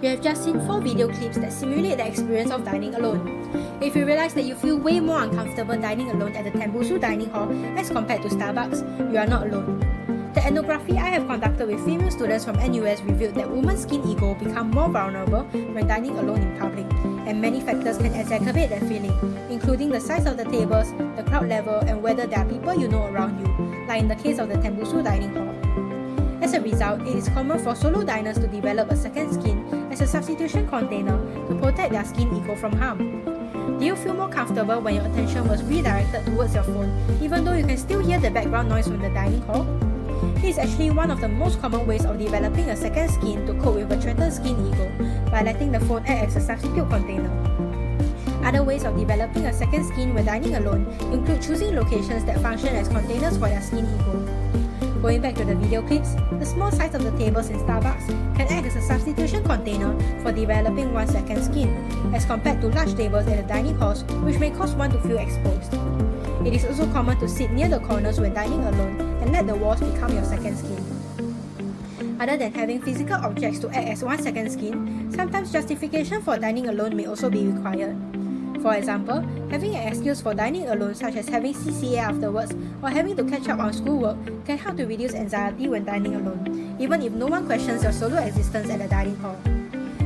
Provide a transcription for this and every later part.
You have just seen 4 video clips that simulate the experience of dining alone. If you realize that you feel way more uncomfortable dining alone at the Tembusu Dining Hall as compared to Starbucks, you are not alone. The ethnography I have conducted with female students from NUS revealed that women's skin ego become more vulnerable when dining alone in public, and many factors can exacerbate that feeling, including the size of the tables, the crowd level, and whether there are people you know around you, like in the case of the Tembusu Dining Hall. As a result, it is common for solo diners to develop a second skin as a substitution container to protect their skin ego from harm. Do you feel more comfortable when your attention was redirected towards your phone, even though you can still hear the background noise from the dining hall? This is actually one of the most common ways of developing a second skin to cope with a threatened skin ego, by letting the phone act as a substitute container. Other ways of developing a second skin when dining alone include choosing locations that function as containers for your skin ego. Going back to the video clips, the small size of the tables in Starbucks can act as a substitution container for developing one's second skin, as compared to large tables at the dining halls, which may cause one to feel exposed. It is also common to sit near the corners when dining alone and let the walls become your second skin. Other than having physical objects to act as one's second skin, sometimes justification for dining alone may also be required. For example, having an excuse for dining alone, such as having CCA afterwards or having to catch up on schoolwork, can help to reduce anxiety when dining alone, even if no one questions your solo existence at the dining hall.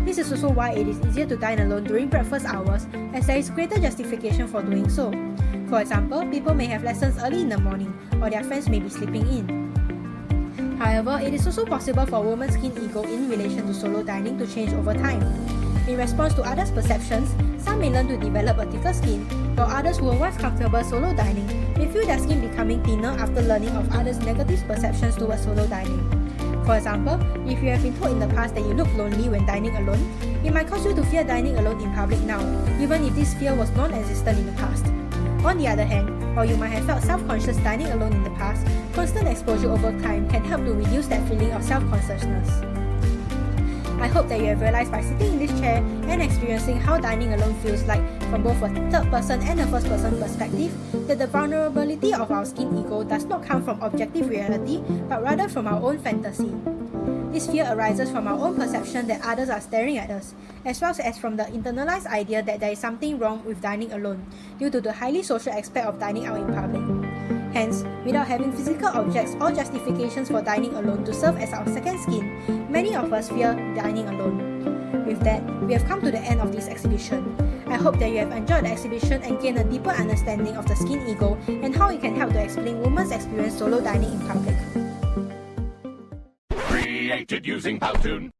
This is also why it is easier to dine alone during breakfast hours, as there is greater justification for doing so. For example, people may have lessons early in the morning, or their friends may be sleeping in. However, it is also possible for women's skin ego in relation to solo dining to change over time. In response to others' perceptions, some may learn to develop a thicker skin, while others who were once comfortable solo dining may feel their skin becoming thinner after learning of others' negative perceptions towards solo dining. For example, if you have been told in the past that you look lonely when dining alone, it might cause you to fear dining alone in public now, even if this fear was non-existent in the past. On the other hand, while you might have felt self-conscious dining alone in the past, constant exposure over time can help to reduce that feeling of self-consciousness. I hope that you have realized by sitting in this chair and experiencing how dining alone feels like from both a third person and a first person perspective, that the vulnerability of our skin ego does not come from objective reality, but rather from our own fantasy. This fear arises from our own perception that others are staring at us, as well as from the internalized idea that there is something wrong with dining alone, due to the highly social aspect of dining out in public. Hence, without having physical objects or justifications for dining alone to serve as our second skin, many of us fear dining alone. With that, we have come to the end of this exhibition. I hope that you have enjoyed the exhibition and gained a deeper understanding of the skin ego and how it can help to explain women's experience solo dining in public. Created using Powtoon.